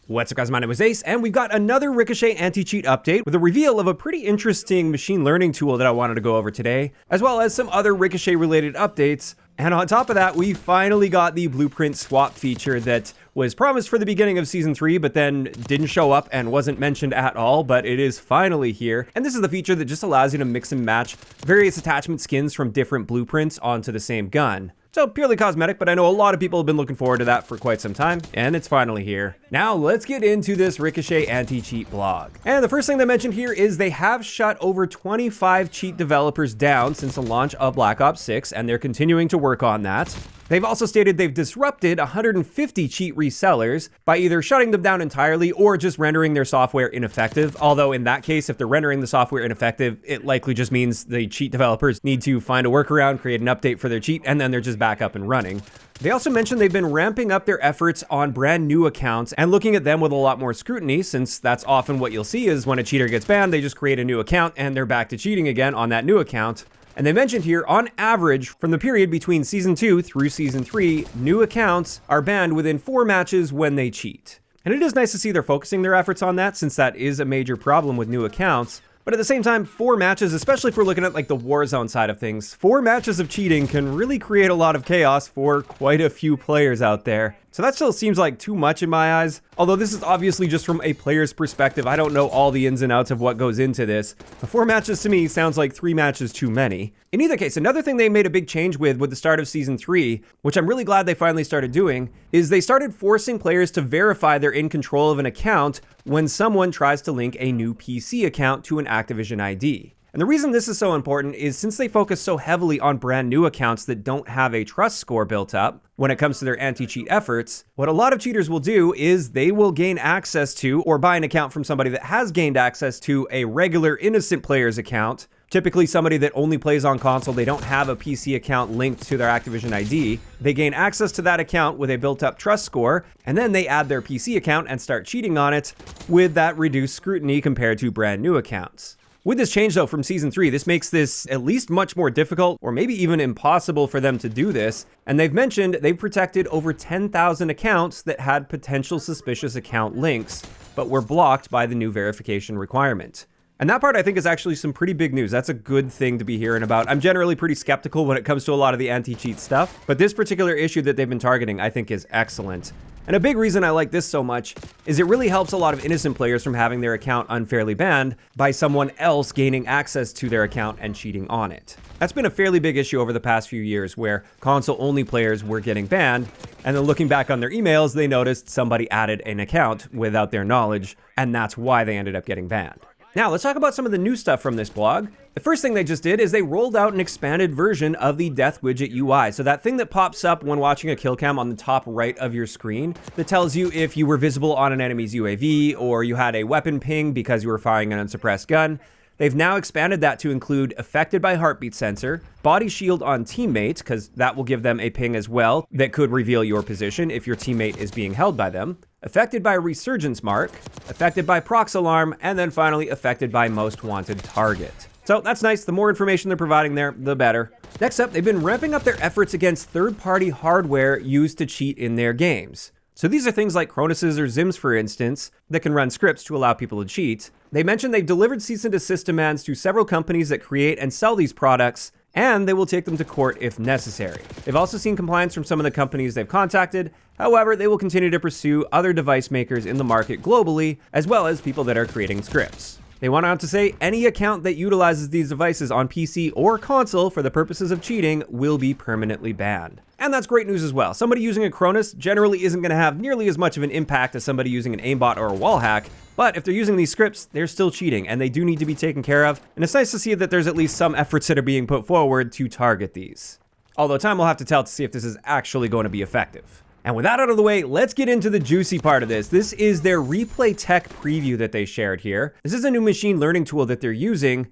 What's up guys, my name is Ace, and we've got another Ricochet anti-cheat update with a reveal of a pretty interesting machine learning tool that I wanted to go over today, as well as some other Ricochet related updates. And on top of that, we finally got the blueprint swap feature that was promised for the beginning of Season 3, but then didn't show up and wasn't mentioned at all, but it is finally here. And this is the feature that just allows you to mix and match various attachment skins from different blueprints onto the same gun. So purely cosmetic, but I know a lot of people have been looking forward to that for quite some time, and it's finally here. Now let's get into this Ricochet anti-cheat blog. And the first thing they mentioned here is they have shut over 25 cheat developers down since the launch of Black Ops 6, and they're continuing to work on that. They've also stated they've disrupted 150 cheat resellers by either shutting them down entirely or just rendering their software ineffective. Although in that case, if they're rendering the software ineffective, it likely just means the cheat developers need to find a workaround, create an update for their cheat, and then they're just back up and running. They also mentioned they've been ramping up their efforts on brand new accounts and looking at them with a lot more scrutiny, since that's often what you'll see is when a cheater gets banned, they just create a new account and they're back to cheating again on that new account. And they mentioned here, on average, from the period between Season 2 through Season 3, new accounts are banned within 4 matches when they cheat. And it is nice to see they're focusing their efforts on that, since that is a major problem with new accounts. But at the same time, 4 matches, especially if we're looking at like the Warzone side of things, 4 matches of cheating can really create a lot of chaos for quite a few players out there. So that still seems like too much in my eyes. Although this is obviously just from a player's perspective. I don't know all the ins and outs of what goes into this. But 4 matches to me sounds like 3 matches too many. In either case, another thing they made a big change with the start of Season 3, which I'm really glad they finally started doing, is they started forcing players to verify they're in control of an account when someone tries to link a new PC account to an Activision ID. And the reason this is so important is since they focus so heavily on brand new accounts that don't have a trust score built up when it comes to their anti-cheat efforts, what a lot of cheaters will do is they will gain access to or buy an account from somebody that has gained access to a regular innocent player's account, typically somebody that only plays on console. They don't have a PC account linked to their Activision ID. They gain access to that account with a built-up trust score, and then they add their PC account and start cheating on it with that reduced scrutiny compared to brand new accounts. With this change though from Season 3, this makes this at least much more difficult or maybe even impossible for them to do this. And they've mentioned they've protected over 10,000 accounts that had potential suspicious account links, but were blocked by the new verification requirement. And that part I think is actually some pretty big news. That's a good thing to be hearing about. I'm generally pretty skeptical when it comes to a lot of the anti-cheat stuff, but this particular issue that they've been targeting I think is excellent. And a big reason I like this so much is it really helps a lot of innocent players from having their account unfairly banned by someone else gaining access to their account and cheating on it. That's been a fairly big issue over the past few years where console-only players were getting banned, and then looking back on their emails, they noticed somebody added an account without their knowledge, and that's why they ended up getting banned. Now, let's talk about some of the new stuff from this blog. The first thing they just did is they rolled out an expanded version of the Death Widget UI. So that thing that pops up when watching a kill cam on the top right of your screen that tells you if you were visible on an enemy's UAV or you had a weapon ping because you were firing an unsuppressed gun. They've now expanded that to include affected by heartbeat sensor, body shield on teammate, because that will give them a ping as well that could reveal your position if your teammate is being held by them, affected by resurgence mark, affected by prox alarm, and then finally affected by most wanted target. So that's nice. The more information they're providing there, the better. Next up, they've been ramping up their efforts against third-party hardware used to cheat in their games. So these are things like Cronus's or Zims, for instance, that can run scripts to allow people to cheat. They mentioned they've delivered cease and desist demands to several companies that create and sell these products, and they will take them to court if necessary. They've also seen compliance from some of the companies they've contacted. However, they will continue to pursue other device makers in the market globally, as well as people that are creating scripts. They went on to say any account that utilizes these devices on PC or console for the purposes of cheating will be permanently banned. And that's great news as well. Somebody using a Cronus generally isn't going to have nearly as much of an impact as somebody using an aimbot or a Wallhack, but if they're using these scripts, they're still cheating and they do need to be taken care of. And it's nice to see that there's at least some efforts that are being put forward to target these. Although time will have to tell to see if this is actually going to be effective. And with that out of the way, let's get into the juicy part of this. This is their replay tech preview that they shared here. This is a new machine learning tool that they're using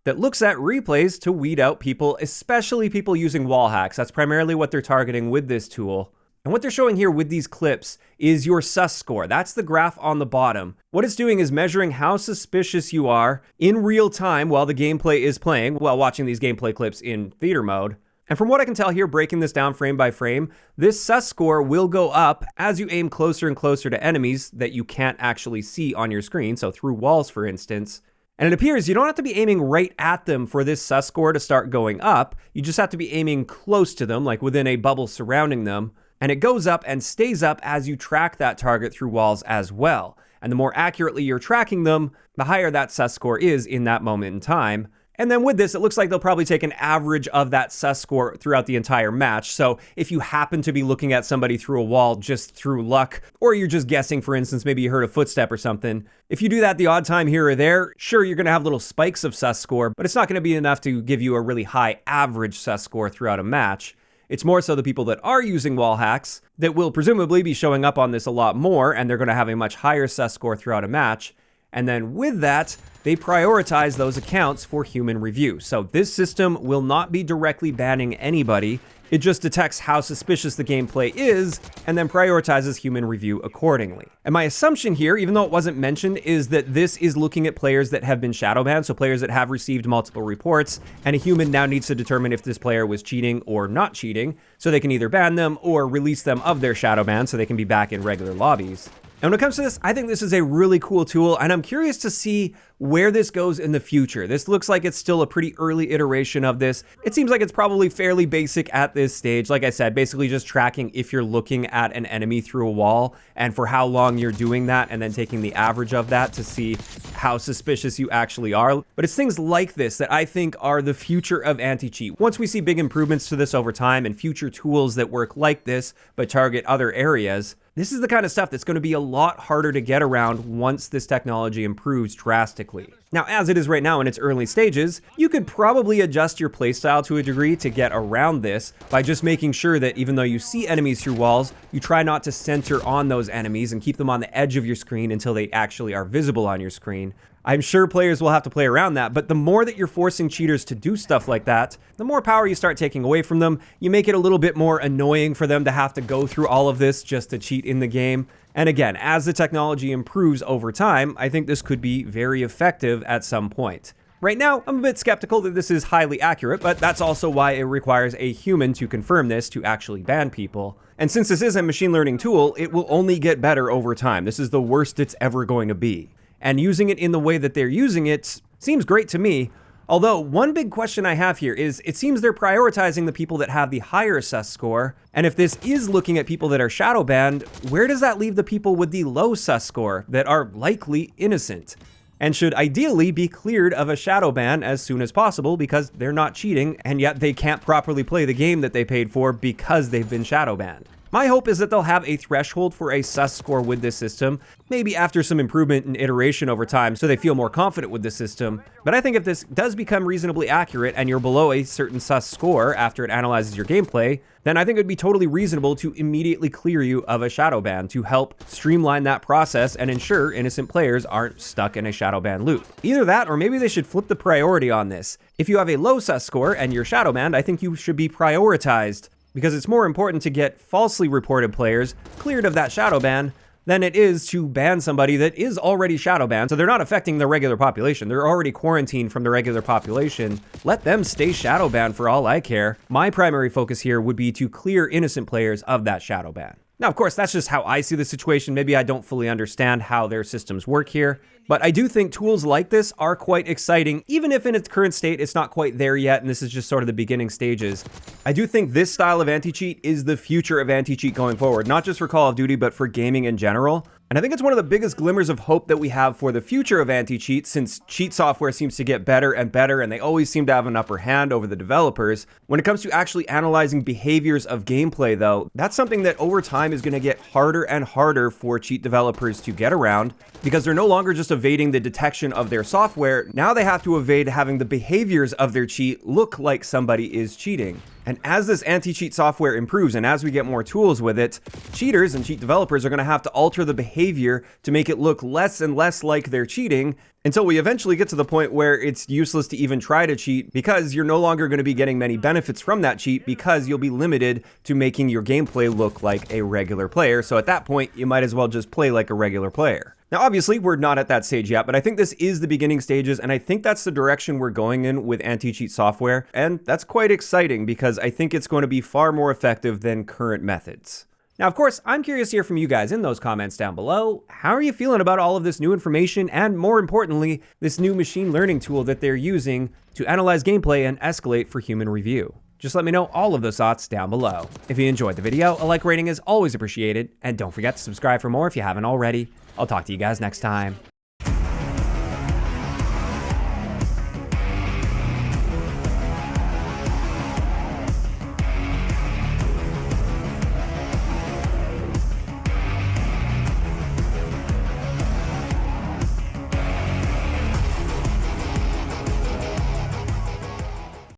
that looks at replays to weed out people, especially people using wall hacks. That's primarily what they're targeting with this tool. And what they're showing here with these clips is your sus score. That's the graph on the bottom. What it's doing is measuring how suspicious you are in real time while the gameplay is playing, while watching these gameplay clips in theater mode, And from what I can tell here, breaking this down frame by frame, this sus score will go up as you aim closer and closer to enemies that you can't actually see on your screen, so through walls, for instance. And it appears you don't have to be aiming right at them for this sus score to start going up. You just have to be aiming close to them, like within a bubble surrounding them. And it goes up and stays up as you track that target through walls as well. And the more accurately you're tracking them, the higher that sus score is in that moment in time. And then with this, it looks like they'll probably take an average of that sus score throughout the entire match. So if you happen to be looking at somebody through a wall just through luck, or you're just guessing, for instance, maybe you heard a footstep or something, if you do that the odd time here or there, sure, you're going to have little spikes of sus score, but it's not going to be enough to give you a really high average sus score throughout a match. It's more so the people that are using wall hacks that will presumably be showing up on this a lot more, and they're going to have a much higher sus score throughout a match. And then with that, they prioritize those accounts for human review. So this system will not be directly banning anybody. It just detects how suspicious the gameplay is and then prioritizes human review accordingly. And my assumption here, even though it wasn't mentioned, is that this is looking at players that have been shadow banned, so players that have received multiple reports, and a human now needs to determine if this player was cheating or not cheating, so they can either ban them or release them of their shadow ban so they can be back in regular lobbies. And when it comes to this, I think this is a really cool tool, and I'm curious to see where this goes in the future. This looks like it's still a pretty early iteration of this. It seems like it's probably fairly basic at this stage. Like I said, basically just tracking if you're looking at an enemy through a wall and for how long you're doing that, and then taking the average of that to see how suspicious you actually are. But it's things like this that I think are the future of anti-cheat. Once we see big improvements to this over time and future tools that work like this but target other areas, this is the kind of stuff that's going to be a lot harder to get around once this technology improves drastically. Now, as it is right now in its early stages, you could probably adjust your playstyle to a degree to get around this by just making sure that even though you see enemies through walls, you try not to center on those enemies and keep them on the edge of your screen until they actually are visible on your screen. I'm sure players will have to play around that, but the more that you're forcing cheaters to do stuff like that, the more power you start taking away from them. You make it a little bit more annoying for them to have to go through all of this just to cheat in the game. And again, as the technology improves over time, I think this could be very effective at some point. Right now, I'm a bit skeptical that this is highly accurate, but that's also why it requires a human to confirm this to actually ban people. And since this is a machine learning tool, it will only get better over time. This is the worst it's ever going to be. And using it in the way that they're using it seems great to me. Although, one big question I have here is, it seems they're prioritizing the people that have the higher sus score, and if this is looking at people that are shadow banned, where does that leave the people with the low sus score that are likely innocent, and should ideally be cleared of a shadow ban as soon as possible because they're not cheating, and yet they can't properly play the game that they paid for because they've been shadow banned? My hope is that they'll have a threshold for a sus score with this system, maybe after some improvement and iteration over time so they feel more confident with the system. But I think if this does become reasonably accurate and you're below a certain sus score after it analyzes your gameplay, then I think it would be totally reasonable to immediately clear you of a shadow ban to help streamline that process and ensure innocent players aren't stuck in a shadow ban loop. Either that, or maybe they should flip the priority on this. If you have a low sus score and you're shadow banned, I think you should be prioritized, because it's more important to get falsely reported players cleared of that shadow ban than it is to ban somebody that is already shadow banned, so they're not affecting the regular population. They're already quarantined from the regular population. Let them stay shadow banned for all I care. My primary focus here would be to clear innocent players of that shadow ban. Now, of course, that's just how I see the situation. Maybe I don't fully understand how their systems work here, but I do think tools like this are quite exciting, even if in its current state it's not quite there yet and this is just sort of the beginning stages. I do think this style of anti-cheat is the future of anti-cheat going forward, not just for Call of Duty, but for gaming in general. And I think it's one of the biggest glimmers of hope that we have for the future of anti-cheat, since cheat software seems to get better and better, and they always seem to have an upper hand over the developers. When it comes to actually analyzing behaviors of gameplay, though, that's something that over time is going to get harder and harder for cheat developers to get around, because they're no longer just evading the detection of their software. Now they have to evade having the behaviors of their cheat look like somebody is cheating. And as this anti-cheat software improves and as we get more tools with it, cheaters and cheat developers are going to have to alter the behavior to make it look less and less like they're cheating, until we eventually get to the point where it's useless to even try to cheat, because you're no longer going to be getting many benefits from that cheat, because you'll be limited to making your gameplay look like a regular player. So at that point, you might as well just play like a regular player. Now, obviously, we're not at that stage yet, but I think this is the beginning stages, and I think that's the direction we're going in with anti-cheat software, and that's quite exciting because I think it's going to be far more effective than current methods. Now, of course, I'm curious to hear from you guys in those comments down below. How are you feeling about all of this new information and, more importantly, this new machine learning tool that they're using to analyze gameplay and escalate for human review? Just let me know all of those thoughts down below. If you enjoyed the video, a like rating is always appreciated, and don't forget to subscribe for more if you haven't already. I'll talk to you guys next time.